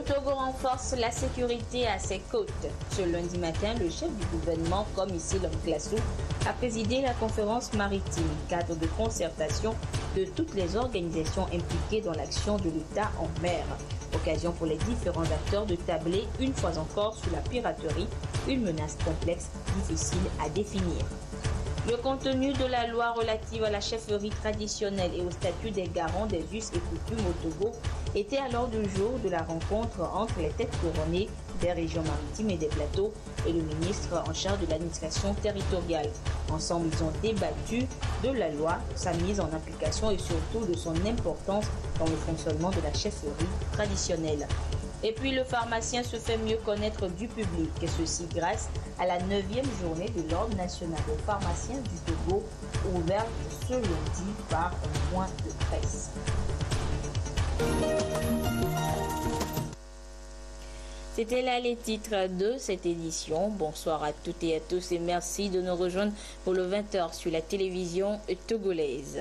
Togo renforce la sécurité à ses côtes. Ce lundi matin, le chef du gouvernement, comme ici l'homme Classou, a présidé la conférence maritime, cadre de concertation de toutes les organisations impliquées dans l'action de l'État en mer. Occasion pour les différents acteurs de tabler une fois encore sur la piraterie, une menace complexe, difficile à définir. Le contenu de la loi relative à la chefferie traditionnelle et au statut des garants des us et coutumes au Togo était à l'ordre du jour de la rencontre entre les têtes couronnées des régions maritimes et des plateaux et le ministre en charge de l'administration territoriale. Ensemble, ils ont débattu de la loi, sa mise en application et surtout de son importance dans le fonctionnement de la chefferie traditionnelle. Et puis le pharmacien se fait mieux connaître du public, et ceci grâce à la 9e journée de l'Ordre national des pharmaciens du Togo, ouverte ce lundi par un point de presse. C'était là les titres de cette édition. Bonsoir à toutes et à tous et merci de nous rejoindre pour le 20h sur la télévision togolaise.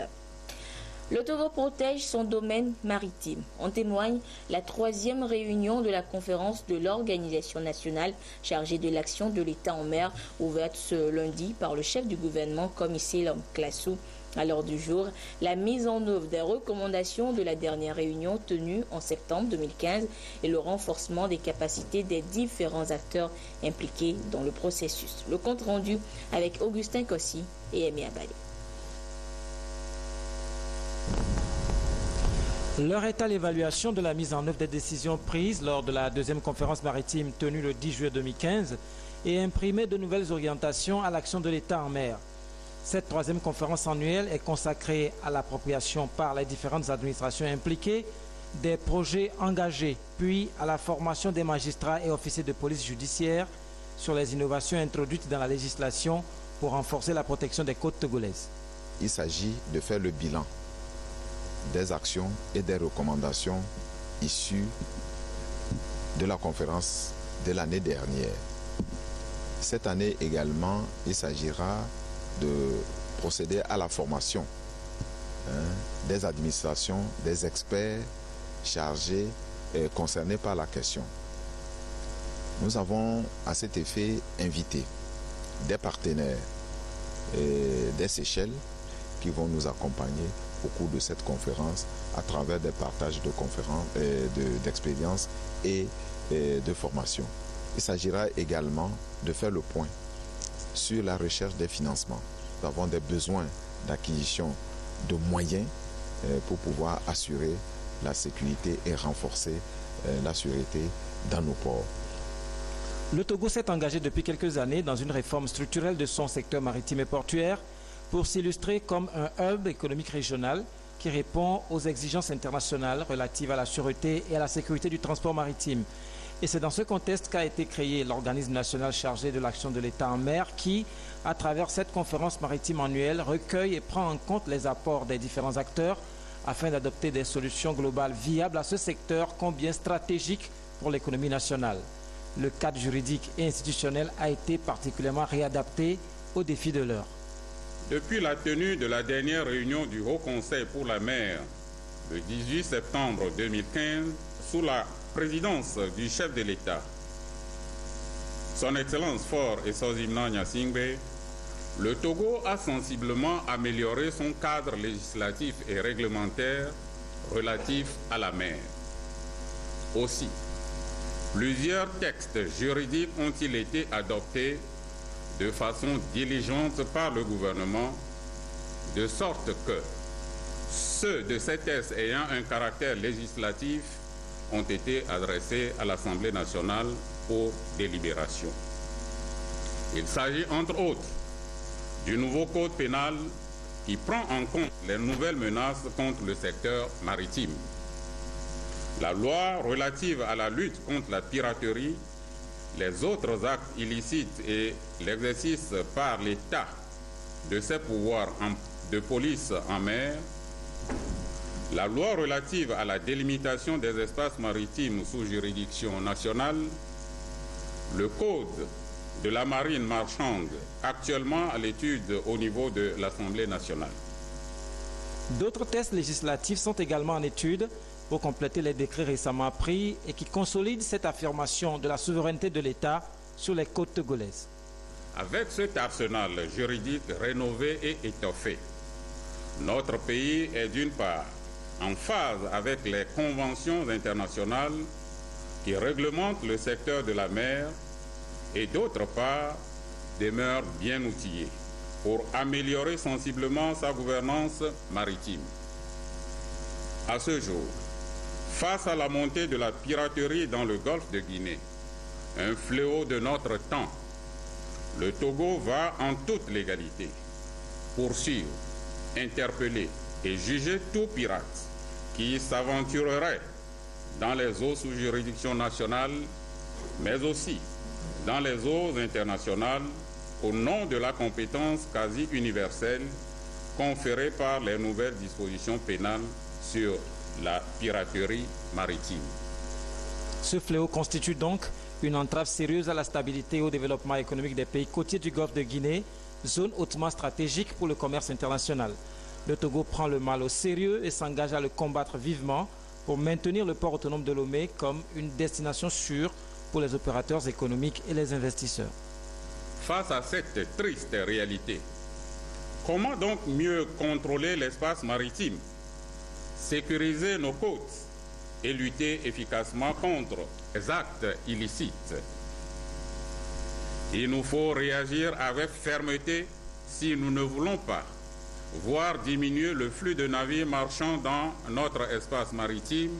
Le Togo protège son domaine maritime. En témoigne la 3e réunion de la conférence de l'organisation nationale chargée de l'action de l'État en mer, ouverte ce lundi par le chef du gouvernement, commissaire l'homme Classou. À l'ordre du jour, la mise en œuvre des recommandations de la dernière réunion tenue en septembre 2015 et le renforcement des capacités des différents acteurs impliqués dans le processus. Le compte rendu avec Augustin Kossi et Aimé Abali. L'heure est à l'évaluation de la mise en œuvre des décisions prises lors de la 2e conférence maritime tenue le 10 juillet 2015 et imprimer de nouvelles orientations à l'action de l'État en mer. Cette 3e conférence annuelle est consacrée à l'appropriation par les différentes administrations impliquées des projets engagés, puis à la formation des magistrats et officiers de police judiciaire sur les innovations introduites dans la législation pour renforcer la protection des côtes togolaises. Il s'agit de faire le bilan des actions et des recommandations issues de la conférence de l'année dernière. Cette année également, il s'agira de procéder à la formation des administrations, des experts chargés et concernés par la question. Nous avons à cet effet invité des partenaires des Seychelles qui vont nous accompagner au cours de cette conférence à travers des partages de conférences, d'expériences et de formation. Il s'agira également de faire le point sur la recherche des financements. Nous avons des besoins d'acquisition de moyens pour pouvoir assurer la sécurité et renforcer la sûreté dans nos ports. Le Togo s'est engagé depuis quelques années dans une réforme structurelle de son secteur maritime et portuaire pour s'illustrer comme un hub économique régional qui répond aux exigences internationales relatives à la sûreté et à la sécurité du transport maritime. Et c'est dans ce contexte qu'a été créé l'organisme national chargé de l'action de l'État en mer qui, à travers cette conférence maritime annuelle, recueille et prend en compte les apports des différents acteurs afin d'adopter des solutions globales viables à ce secteur combien stratégique pour l'économie nationale. Le cadre juridique et institutionnel a été particulièrement réadapté aux défis de l'heure. Depuis la tenue de la dernière réunion du Haut Conseil pour la mer le 18 septembre 2015, sous la présidence du chef de l'État, Son Excellence Faure Essouzimna Gnassingbé, le Togo a sensiblement amélioré son cadre législatif et réglementaire relatif à la mer. Aussi, plusieurs textes juridiques ont-ils été adoptés de façon diligente par le gouvernement, de sorte que ceux de ces textes ayant un caractère législatif ont été adressés à l'Assemblée nationale pour délibération. Il s'agit entre autres du nouveau code pénal qui prend en compte les nouvelles menaces contre le secteur maritime, la loi relative à la lutte contre la piraterie, les autres actes illicites et l'exercice par l'État de ses pouvoirs de police en mer, la loi relative à la délimitation des espaces maritimes sous juridiction nationale, le code de la marine marchande, actuellement à l'étude au niveau de l'Assemblée nationale. D'autres tests législatifs sont également en étude, pour compléter les décrets récemment pris et qui consolident cette affirmation de la souveraineté de l'État sur les côtes togolaises. Avec cet arsenal juridique rénové et étoffé, notre pays est d'une part en phase avec les conventions internationales qui réglementent le secteur de la mer et d'autre part demeure bien outillé pour améliorer sensiblement sa gouvernance maritime. À ce jour, face à la montée de la piraterie dans le golfe de Guinée, un fléau de notre temps, le Togo va en toute légalité poursuivre, interpeller et juger tout pirate qui s'aventurerait dans les eaux sous juridiction nationale, mais aussi dans les eaux internationales au nom de la compétence quasi universelle conférée par les nouvelles dispositions pénales sur la piraterie maritime. Ce fléau constitue donc une entrave sérieuse à la stabilité et au développement économique des pays côtiers du golfe de Guinée, zone hautement stratégique pour le commerce international. Le Togo prend le mal au sérieux et s'engage à le combattre vivement pour maintenir le port autonome de Lomé comme une destination sûre pour les opérateurs économiques et les investisseurs. Face à cette triste réalité, comment donc mieux contrôler l'espace maritime, sécuriser nos côtes et lutter efficacement contre les actes illicites? Il nous faut réagir avec fermeté si nous ne voulons pas voir diminuer le flux de navires marchands dans notre espace maritime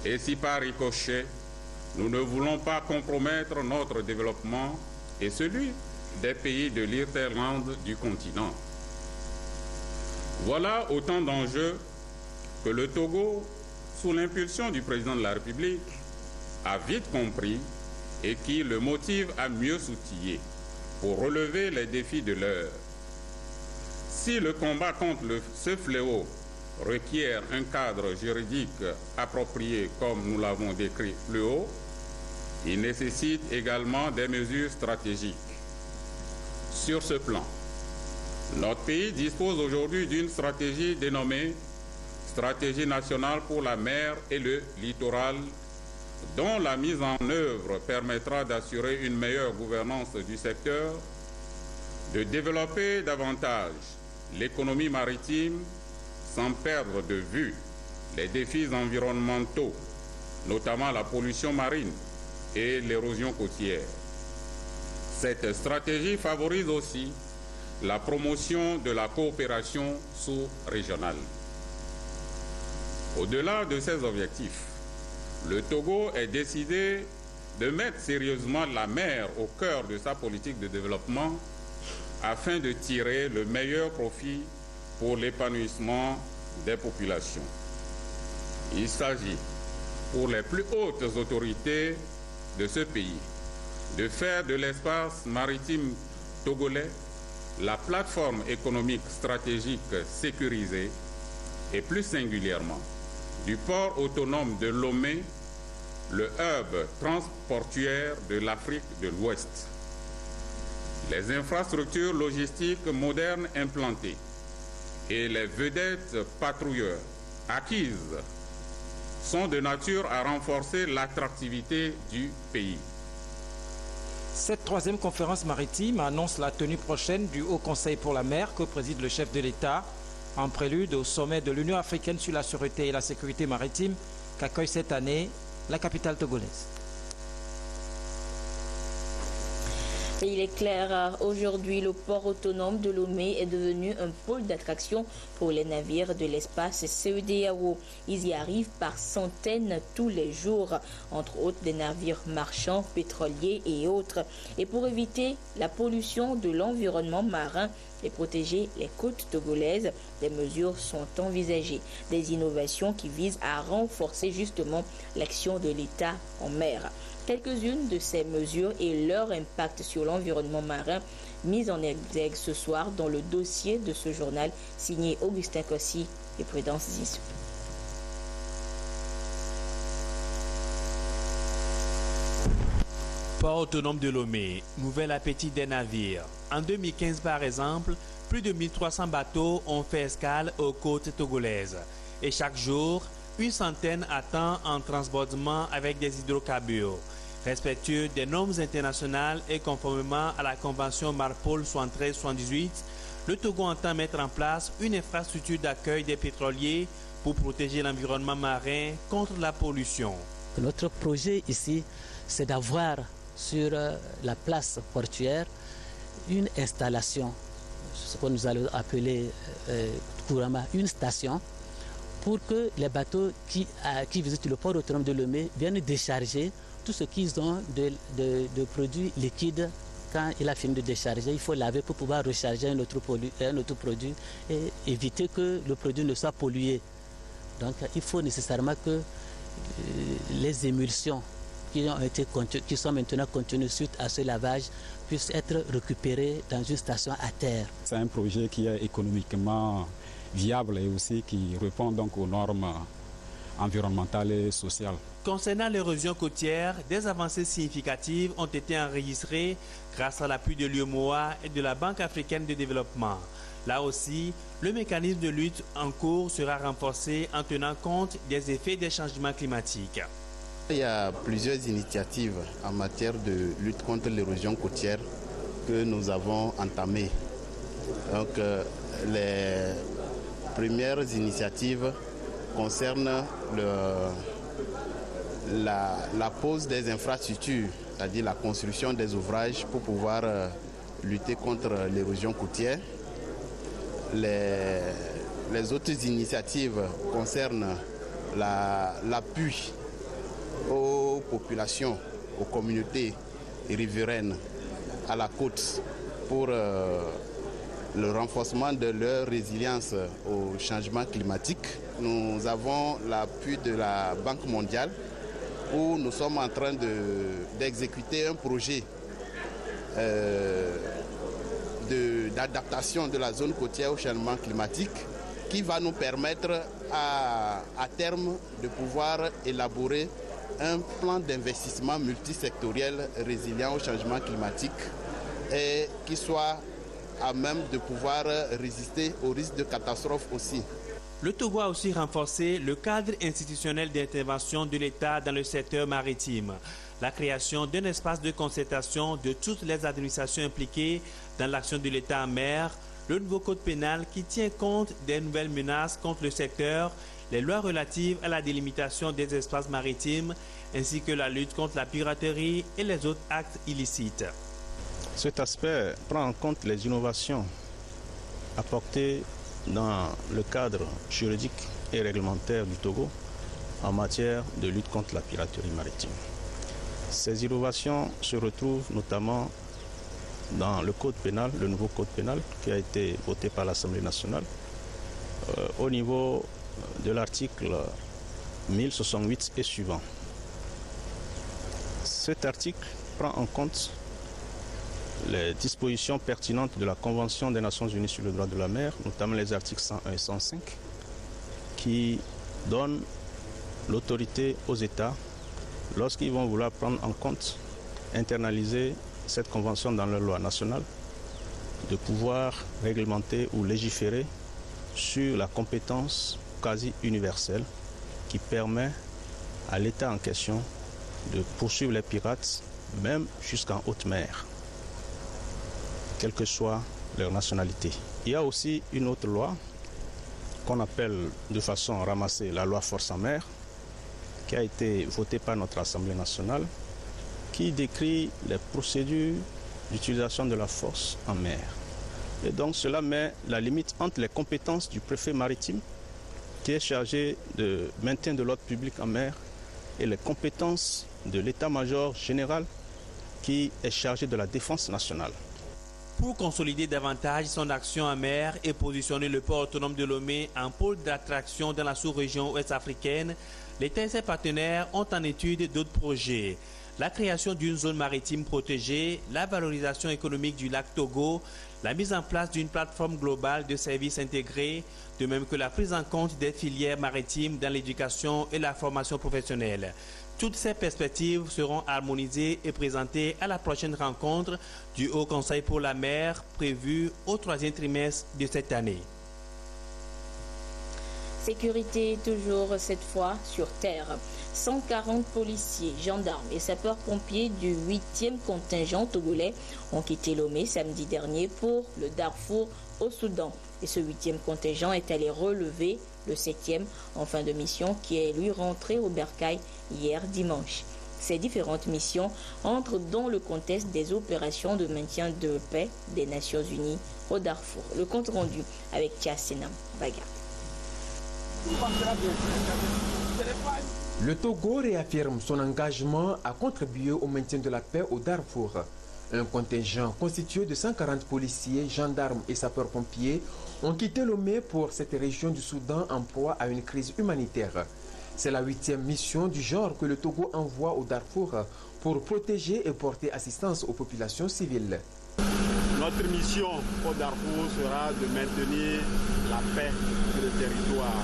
et si par ricochet, nous ne voulons pas compromettre notre développement et celui des pays de l'hinterland du continent. Voilà autant d'enjeux que le Togo, sous l'impulsion du président de la République, a vite compris et qui le motive à mieux s'outiller pour relever les défis de l'heure. Si le combat contre ce fléau requiert un cadre juridique approprié comme nous l'avons décrit plus haut, il nécessite également des mesures stratégiques. Sur ce plan, notre pays dispose aujourd'hui d'une stratégie dénommée Stratégie nationale pour la mer et le littoral, dont la mise en œuvre permettra d'assurer une meilleure gouvernance du secteur, de développer davantage l'économie maritime sans perdre de vue les défis environnementaux, notamment la pollution marine et l'érosion côtière. Cette stratégie favorise aussi la promotion de la coopération sous-régionale. Au-delà de ces objectifs, le Togo est décidé de mettre sérieusement la mer au cœur de sa politique de développement afin de tirer le meilleur profit pour l'épanouissement des populations. Il s'agit pour les plus hautes autorités de ce pays de faire de l'espace maritime togolais la plateforme économique stratégique sécurisée et plus singulièrement du port autonome de Lomé, le hub transportuaire de l'Afrique de l'Ouest. Les infrastructures logistiques modernes implantées et les vedettes patrouilleurs acquises sont de nature à renforcer l'attractivité du pays. Cette troisième conférence maritime annonce la tenue prochaine du Haut Conseil pour la mer que préside le chef de l'État en prélude au sommet de l'Union africaine sur la sûreté et la sécurité maritime qu'accueille cette année la capitale togolaise. Et il est clair, aujourd'hui, le port autonome de Lomé est devenu un pôle d'attraction pour les navires de l'espace CEDEAO. Ils y arrivent par centaines tous les jours, entre autres des navires marchands, pétroliers et autres. Et pour éviter la pollution de l'environnement marin et protéger les côtes togolaises, des mesures sont envisagées. Des innovations qui visent à renforcer justement l'action de l'État en mer. Quelques-unes de ces mesures et leur impact sur l'environnement marin mises en exergue ce soir dans le dossier de ce journal signé Augustin Kossi et Prudence Zissou. Port autonome de Lomé, nouvel appétit des navires. En 2015 par exemple, plus de 1300 bateaux ont fait escale aux côtes togolaises. Et chaque jour, une centaine à temps en transbordement avec des hydrocarbures. Respectueux des normes internationales et conformément à la Convention Marpol 73-78, le Togo entend mettre en place une infrastructure d'accueil des pétroliers pour protéger l'environnement marin contre la pollution. Notre projet ici, c'est d'avoir sur la place portuaire une installation, ce que nous allons appeler couramment une station, pour que les bateaux qui visitent le port autonome de Lomé viennent décharger tout ce qu'ils ont de produits liquides. Quand il a fini de décharger, il faut laver pour pouvoir recharger un autre produit et éviter que le produit ne soit pollué. Donc il faut nécessairement que les émulsions qui sont maintenant contenues suite à ce lavage puissent être récupérées dans une station à terre. C'est un projet qui est économiquement viable et aussi qui répond donc aux normes environnementales et sociales. Concernant l'érosion côtière, des avancées significatives ont été enregistrées grâce à l'appui de l'UEMOA et de la Banque africaine de développement. Là aussi, le mécanisme de lutte en cours sera renforcé en tenant compte des effets des changements climatiques. Il y a plusieurs initiatives en matière de lutte contre l'érosion côtière que nous avons entamées. Donc, les premières initiatives concernent la pose des infrastructures, c'est-à-dire la construction des ouvrages pour pouvoir lutter contre l'érosion côtière. Les autres initiatives concernent l'appui aux populations, aux communautés riveraines à la côte pour le renforcement de leur résilience au changement climatique. Nous avons l'appui de la Banque mondiale où nous sommes en train d'exécuter un projet d'adaptation de la zone côtière au changement climatique qui va nous permettre à terme de pouvoir élaborer un plan d'investissement multisectoriel résilient au changement climatique et qui soit à même de pouvoir résister aux risques de catastrophe aussi. Le Togo a aussi renforcé le cadre institutionnel d'intervention de l'État dans le secteur maritime. La création d'un espace de concertation de toutes les administrations impliquées dans l'action de l'État en mer, le nouveau code pénal qui tient compte des nouvelles menaces contre le secteur, les lois relatives à la délimitation des espaces maritimes, ainsi que la lutte contre la piraterie et les autres actes illicites. Cet aspect prend en compte les innovations apportées dans le cadre juridique et réglementaire du Togo en matière de lutte contre la piraterie maritime. Ces innovations se retrouvent notamment dans le code pénal, le nouveau code pénal qui a été voté par l'Assemblée nationale au niveau de l'article 1068 et suivant. Cet article prend en compte les dispositions pertinentes de la Convention des Nations Unies sur le droit de la mer, notamment les articles 101 et 105, qui donnent l'autorité aux États, lorsqu'ils vont vouloir prendre en compte, internaliser cette convention dans leur loi nationale, de pouvoir réglementer ou légiférer sur la compétence quasi universelle qui permet à l'État en question de poursuivre les pirates, même jusqu'en haute mer, quelle que soit leur nationalité. Il y a aussi une autre loi qu'on appelle de façon ramassée la loi Force en mer, qui a été votée par notre Assemblée nationale, qui décrit les procédures d'utilisation de la force en mer. Et donc cela met la limite entre les compétences du préfet maritime, qui est chargé de maintien de l'ordre public en mer, et les compétences de l'état-major général, qui est chargé de la défense nationale. Pour consolider davantage son action en mer et positionner le port autonome de Lomé en pôle d'attraction dans la sous-région ouest africaine, l'État et ses partenaires ont en étude d'autres projets. La création d'une zone maritime protégée, la valorisation économique du lac Togo, la mise en place d'une plateforme globale de services intégrés, de même que la prise en compte des filières maritimes dans l'éducation et la formation professionnelle. Toutes ces perspectives seront harmonisées et présentées à la prochaine rencontre du Haut Conseil pour la mer prévue au 3e trimestre de cette année. Sécurité toujours cette fois sur terre. 140 policiers, gendarmes et sapeurs-pompiers du 8e contingent togolais ont quitté Lomé samedi dernier pour le Darfour au Soudan. Et ce 8e contingent est allé relever le 7e en fin de mission qui est lui rentré au Bercail hier dimanche. Ces différentes missions entrent dans le contexte des opérations de maintien de paix des Nations Unies au Darfour. Le compte rendu avec Tchassenam Baga. Le Togo réaffirme son engagement à contribuer au maintien de la paix au Darfour. Un contingent constitué de 140 policiers, gendarmes et sapeurs-pompiers ont quitté Lomé pour cette région du Soudan en proie à une crise humanitaire. C'est la 8e mission du genre que le Togo envoie au Darfour pour protéger et porter assistance aux populations civiles. Notre mission au Darfour sera de maintenir la paix sur le territoire.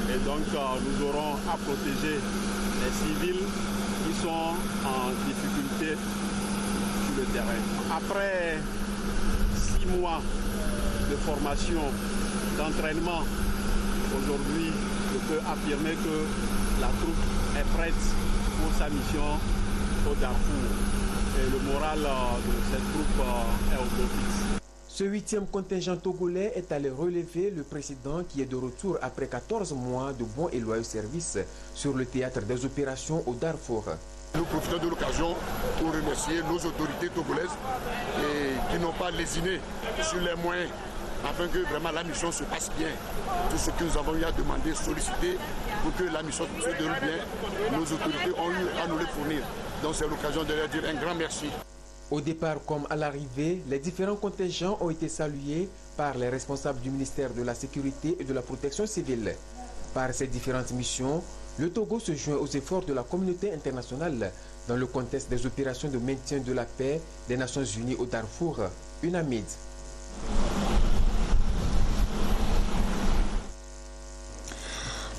Et donc nous aurons à protéger les civils qui sont en difficulté sur le terrain. Après 6 mois de formation, d'entraînement, aujourd'hui je peux affirmer que la troupe est prête pour sa mission au Darfour. Et le moral de cette troupe est au beau fixe. Ce 8e contingent togolais est allé relever le président qui est de retour après 14 mois de bons et loyaux services sur le théâtre des opérations au Darfour. Nous profitons de l'occasion pour remercier nos autorités togolaises qui n'ont pas lésiné sur les moyens afin que vraiment la mission se passe bien. Tout ce que nous avons eu à demander, solliciter pour que la mission se déroule bien, nos autorités ont eu à nous les fournir. Donc c'est l'occasion de leur dire un grand merci. Au départ comme à l'arrivée, les différents contingents ont été salués par les responsables du ministère de la Sécurité et de la Protection civile. Par ces différentes missions, le Togo se joint aux efforts de la communauté internationale dans le contexte des opérations de maintien de la paix des Nations Unies au Darfour, UNAMID.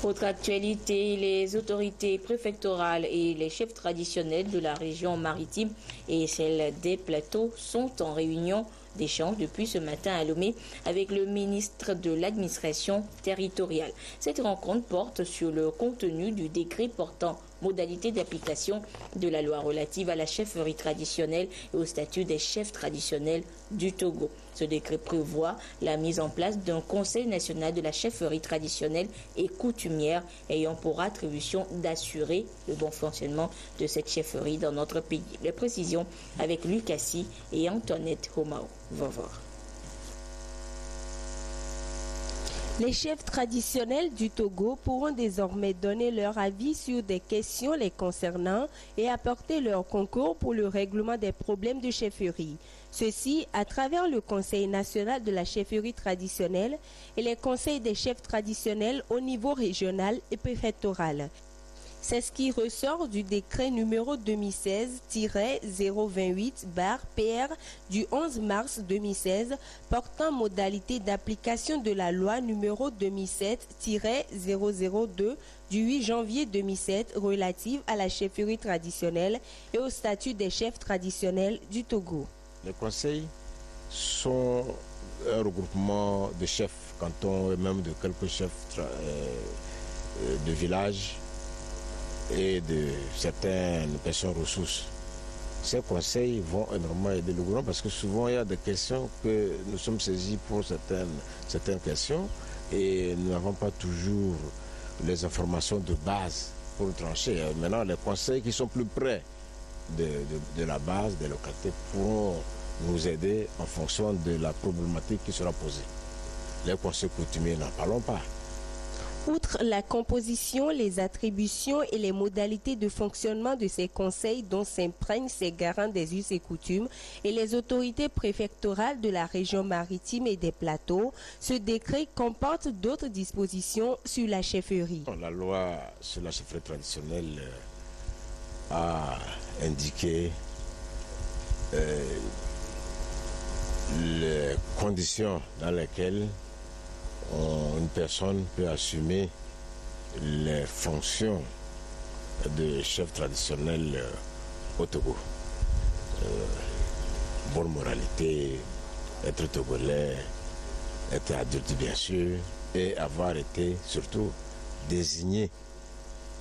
Autre actualité, les autorités préfectorales et les chefs traditionnels de la région maritime et celle des plateaux sont en réunion d'échange depuis ce matin à Lomé avec le ministre de l'administration territoriale. Cette rencontre porte sur le contenu du décret portant modalité d'application de la loi relative à la chefferie traditionnelle et au statut des chefs traditionnels du Togo. Ce décret prévoit la mise en place d'un conseil national de la chefferie traditionnelle et coutumière ayant pour attribution d'assurer le bon fonctionnement de cette chefferie dans notre pays. Les précisions avec Lucassi et Antoinette Homao. Va voir. Les chefs traditionnels du Togo pourront désormais donner leur avis sur des questions les concernant et apporter leur concours pour le règlement des problèmes de chefferie. Ceci à travers le Conseil national de la chefferie traditionnelle et les conseils des chefs traditionnels au niveau régional et préfectoral. C'est ce qui ressort du décret numéro 2016-028-PR du 11 mars 2016 portant modalité d'application de la loi numéro 2007-002 du 8 janvier 2007 relative à la chefferie traditionnelle et au statut des chefs traditionnels du Togo. Les conseils sont un regroupement de chefs cantons et même de quelques chefs de villages et de certaines personnes ressources. Ces conseils vont énormément aider le gouvernement parce que souvent il y a des questions que nous sommes saisis pour certaines questions et nous n'avons pas toujours les informations de base pour trancher. Maintenant, les conseils qui sont plus près de la base, des localités, pourront nous aider en fonction de la problématique qui sera posée. Les conseils coutumiers, n'en parlons pas. Outre la composition, les attributions et les modalités de fonctionnement de ces conseils dont s'imprègnent ces garants des us et coutumes et les autorités préfectorales de la région maritime et des plateaux, ce décret comporte d'autres dispositions sur la chefferie. La loi sur la chefferie traditionnelle a indiqué les conditions dans lesquelles une personne peut assumer les fonctions de chef traditionnel au Togo. Bonne moralité, être togolais, être adulte bien sûr, et avoir été surtout désigné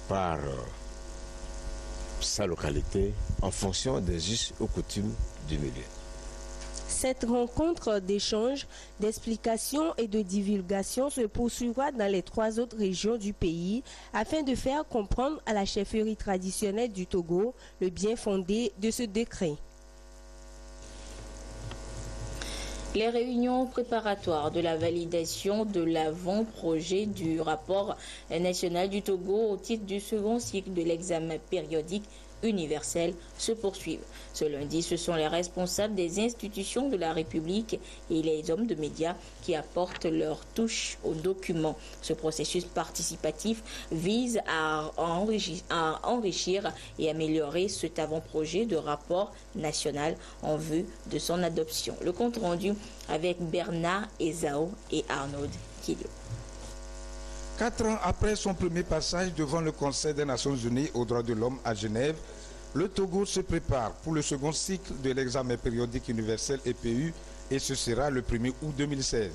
par sa localité en fonction des us et coutumes du milieu. Cette rencontre d'échange, d'explication et de divulgation se poursuivra dans les 3 autres régions du pays afin de faire comprendre à la chefferie traditionnelle du Togo le bien fondé de ce décret. Les réunions préparatoires de la validation de l'avant-projet du rapport national du Togo au titre du second cycle de l'examen périodique universel se poursuivent. Ce lundi, ce sont les responsables des institutions de la République et les hommes de médias qui apportent leur touche au document. Ce processus participatif vise à enrichir et améliorer cet avant-projet de rapport national en vue de son adoption. Le compte rendu avec Bernard Ezao et Arnaud Kilio. 4 ans après son premier passage devant le Conseil des Nations Unies aux droits de l'homme à Genève, le Togo se prépare pour le second cycle de l'examen périodique universel EPU et ce sera le 1er août 2016.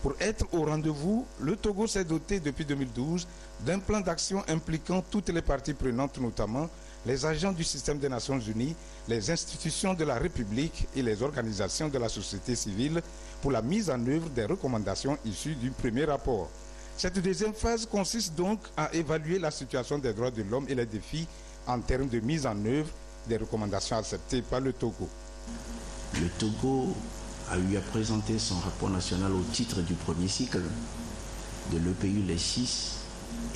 Pour être au rendez-vous, le Togo s'est doté depuis 2012 d'un plan d'action impliquant toutes les parties prenantes, notamment les agents du système des Nations Unies, les institutions de la République et les organisations de la société civile pour la mise en œuvre des recommandations issues du premier rapport. Cette deuxième phase consiste donc à évaluer la situation des droits de l'homme et les défis en termes de mise en œuvre des recommandations acceptées par le Togo. Le Togo a eu à présenter son rapport national au titre du premier cycle de l'EPU les 6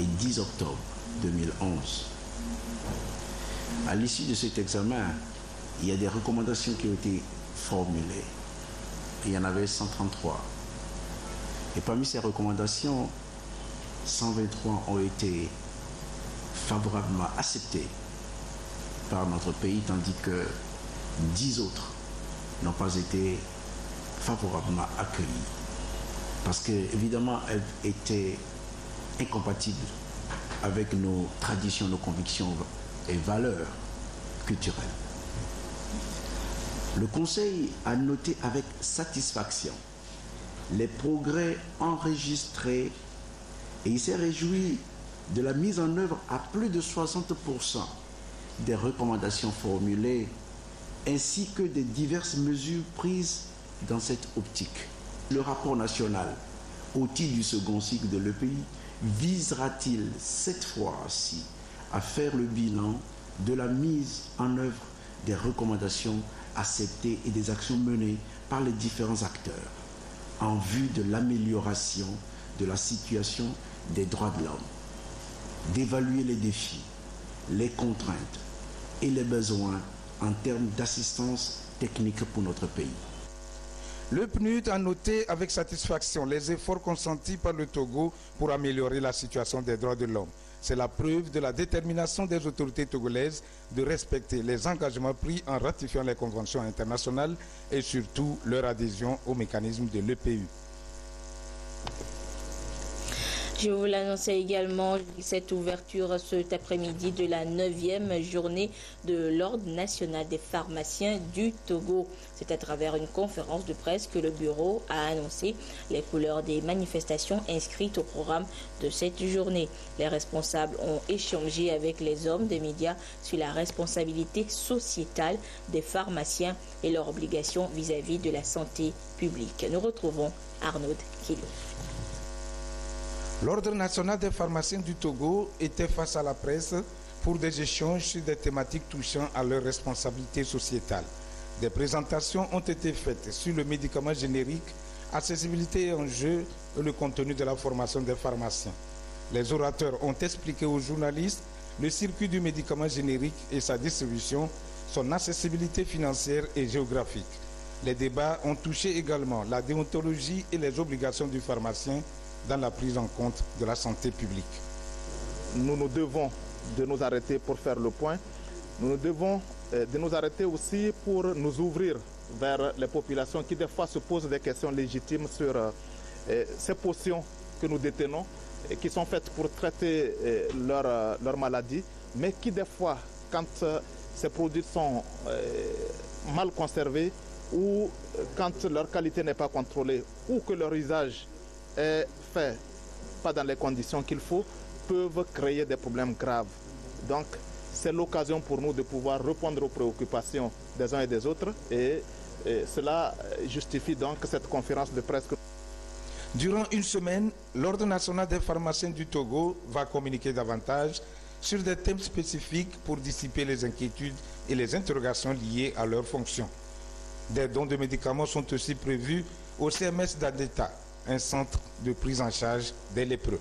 et 10 octobre 2011. À l'issue de cet examen, il y a des recommandations qui ont été formulées. Il y en avait 133. Et parmi ces recommandations, 123 ont été favorablement acceptées par notre pays, tandis que 10 autres n'ont pas été favorablement accueillies. Parce qu'évidemment, elles étaient incompatibles avec nos traditions, nos convictions et valeurs culturelles. Le Conseil a noté avec satisfaction les progrès enregistrés et il s'est réjoui de la mise en œuvre à plus de 60% des recommandations formulées ainsi que des diverses mesures prises dans cette optique. Le rapport national au titre du second cycle de l'EPI visera-t-il cette fois-ci à faire le bilan de la mise en œuvre des recommandations acceptées et des actions menées par les différents acteurs en vue de l'amélioration de la situation des droits de l'homme, d'évaluer les défis, les contraintes et les besoins en termes d'assistance technique pour notre pays. Le PNUD a noté avec satisfaction les efforts consentis par le Togo pour améliorer la situation des droits de l'homme. C'est la preuve de la détermination des autorités togolaises de respecter les engagements pris en ratifiant les conventions internationales et surtout leur adhésion au mécanisme de l'EPU. Je vous l'annonçais également, cette ouverture cet après-midi de la 9e journée de l'Ordre national des pharmaciens du Togo. C'est à travers une conférence de presse que le bureau a annoncé les couleurs des manifestations inscrites au programme de cette journée. Les responsables ont échangé avec les hommes des médias sur la responsabilité sociétale des pharmaciens et leurs obligations vis-à-vis de la santé publique. Nous retrouvons Arnaud Kilou. L'Ordre national des pharmaciens du Togo était face à la presse pour des échanges sur des thématiques touchant à leurs responsabilités sociétales. Des présentations ont été faites sur le médicament générique, accessibilité et enjeux et le contenu de la formation des pharmaciens. Les orateurs ont expliqué aux journalistes le circuit du médicament générique et sa distribution, son accessibilité financière et géographique. Les débats ont touché également la déontologie et les obligations du pharmacien dans la prise en compte de la santé publique. Nous nous devons de nous arrêter pour faire le point. Nous devons de nous arrêter aussi pour nous ouvrir vers les populations qui des fois se posent des questions légitimes sur ces potions que nous détenons, qui sont faites pour traiter leur maladie, mais qui des fois, quand ces produits sont mal conservés ou quand leur qualité n'est pas contrôlée ou que leur usage est fait pas dans les conditions qu'il faut, peuvent créer des problèmes graves. Donc, c'est l'occasion pour nous de pouvoir répondre aux préoccupations des uns et des autres et cela justifie donc cette conférence de presse. Durant une semaine, l'Ordre national des pharmaciens du Togo va communiquer davantage sur des thèmes spécifiques pour dissiper les inquiétudes et les interrogations liées à leurs fonctions. Des dons de médicaments sont aussi prévus au CMS d'Adeta, un centre de prise en charge des lépreux.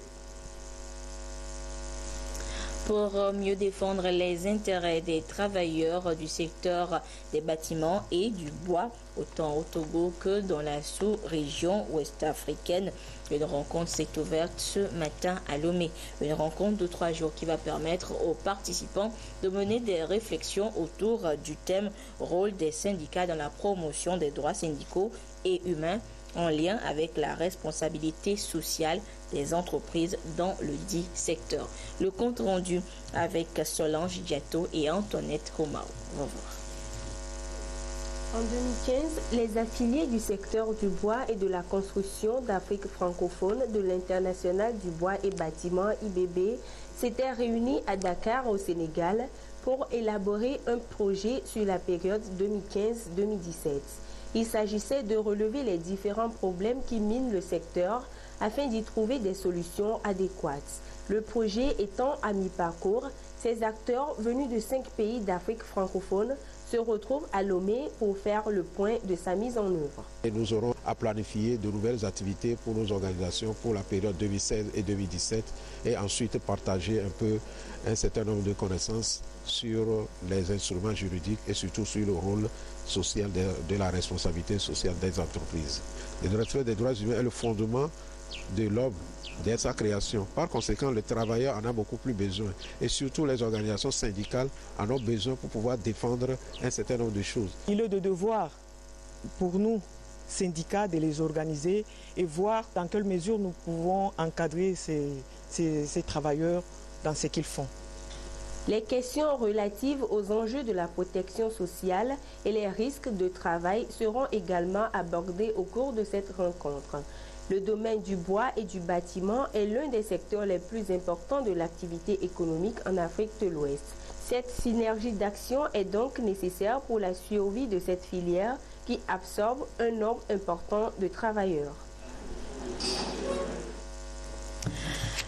Pour mieux défendre les intérêts des travailleurs du secteur des bâtiments et du bois, autant au Togo que dans la sous-région ouest-africaine. Une rencontre s'est ouverte ce matin à Lomé. Une rencontre de 3 jours qui va permettre aux participants de mener des réflexions autour du thème « Rôle des syndicats dans la promotion des droits syndicaux et humains » en lien avec la responsabilité sociale des entreprises dans le dit secteur. Le compte rendu avec Solange Diato et Antoinette Komao. On va voir. En 2015, les affiliés du secteur du bois et de la construction d'Afrique francophone de l'International du bois et bâtiment IBB s'étaient réunis à Dakar au Sénégal pour élaborer un projet sur la période 2015-2017. Il s'agissait de relever les différents problèmes qui minent le secteur afin d'y trouver des solutions adéquates. Le projet étant à mi-parcours, ces acteurs venus de 5 pays d'Afrique francophone se retrouvent à Lomé pour faire le point de sa mise en œuvre. Et nous aurons à planifier de nouvelles activités pour nos organisations pour la période 2016 et 2017 et ensuite partager un peu un certain nombre de connaissances sur les instruments juridiques et surtout sur le rôle social de la responsabilité sociale des entreprises. Le respect des droits humains est le fondement de l'homme, de sa création. Par conséquent, le travailleur en a beaucoup plus besoin. Et surtout, les organisations syndicales en ont besoin pour pouvoir défendre un certain nombre de choses. Il est de devoir pour nous, syndicats, de les organiser et voir dans quelle mesure nous pouvons encadrer ces travailleurs dans ce qu'ils font. Les questions relatives aux enjeux de la protection sociale et les risques de travail seront également abordés au cours de cette rencontre. Le domaine du bois et du bâtiment est l'un des secteurs les plus importants de l'activité économique en Afrique de l'Ouest. Cette synergie d'action est donc nécessaire pour la survie de cette filière qui absorbe un nombre important de travailleurs.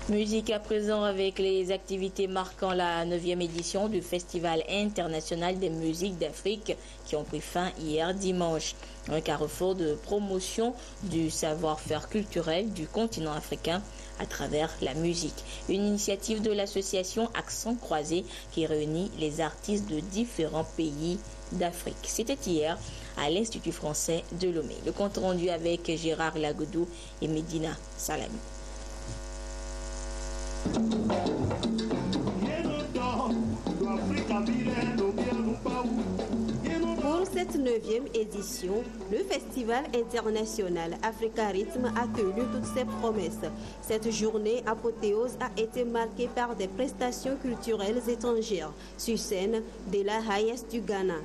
Musique à présent avec les activités marquant la 9e édition du Festival international des musiques d'Afrique qui ont pris fin hier dimanche. Un carrefour de promotion du savoir-faire culturel du continent africain à travers la musique. Une initiative de l'association Accent Croisé qui réunit les artistes de différents pays d'Afrique. C'était hier à l'Institut français de Lomé. Le compte rendu avec Gérard Lagodou et Medina Salami. Pour cette 9e édition, le Festival international Africa Rhythm a tenu toutes ses promesses. Cette journée apothéose a été marquée par des prestations culturelles étrangères sur scène de la Hayes du Ghana.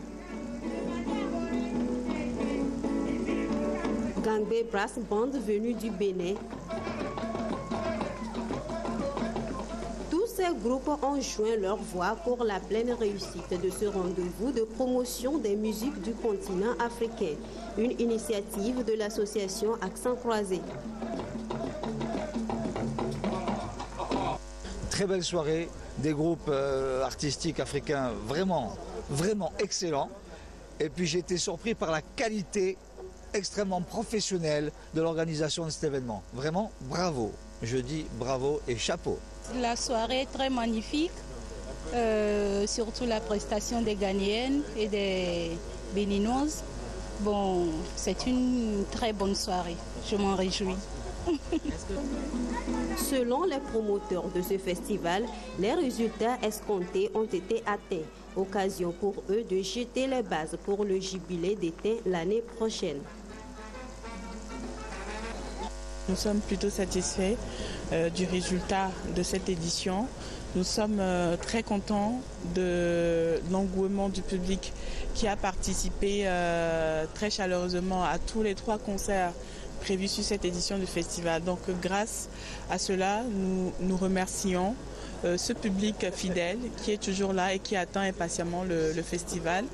Gangbe Brass Band venu du Bénin. Ces groupes ont joint leur voix pour la pleine réussite de ce rendez-vous de promotion des musiques du continent africain, une initiative de l'association Accent Croisé. Très belle soirée, des groupes artistiques africains vraiment excellents. Et puis j'ai été surpris par la qualité extrêmement professionnelle de l'organisation de cet événement. Vraiment, bravo. Je dis bravo et chapeau. La soirée est très magnifique, surtout la prestation des Ghanéennes et des Béninoises. Bon, c'est une très bonne soirée, je m'en réjouis. Selon les promoteurs de ce festival, les résultats escomptés ont été atteints. Occasion pour eux de jeter les bases pour le jubilé d'été l'année prochaine. Nous sommes plutôt satisfaits du résultat de cette édition. Nous sommes très contents de l'engouement du public qui a participé très chaleureusement à tous les 3 concerts prévu sur cette édition du festival. Donc grâce à cela, nous remercions ce public fidèle qui est toujours là et qui attend impatiemment le festival.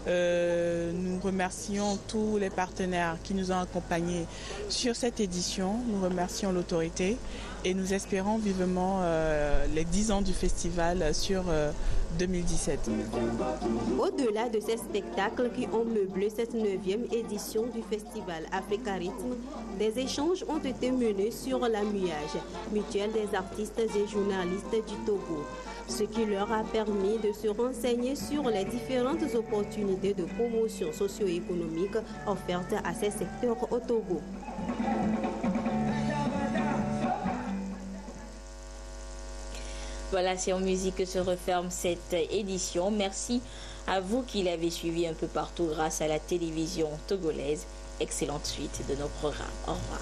Nous remercions tous les partenaires qui nous ont accompagnés sur cette édition. Nous remercions l'autorité et nous espérons vivement les 10 ans du festival sur 2017. Au-delà de ces spectacles qui ont meublé cette 9e édition du festival Africa Rythme, des échanges ont été menés sur la MUAGE, Mutuelle des artistes et journalistes du Togo, ce qui leur a permis de se renseigner sur les différentes opportunités de promotion socio-économique offertes à ces secteurs au Togo. Voilà, c'est en musique que se referme cette édition. Merci à vous qui l'avez suivi un peu partout grâce à la télévision togolaise. Excellente suite de nos programmes. Au revoir.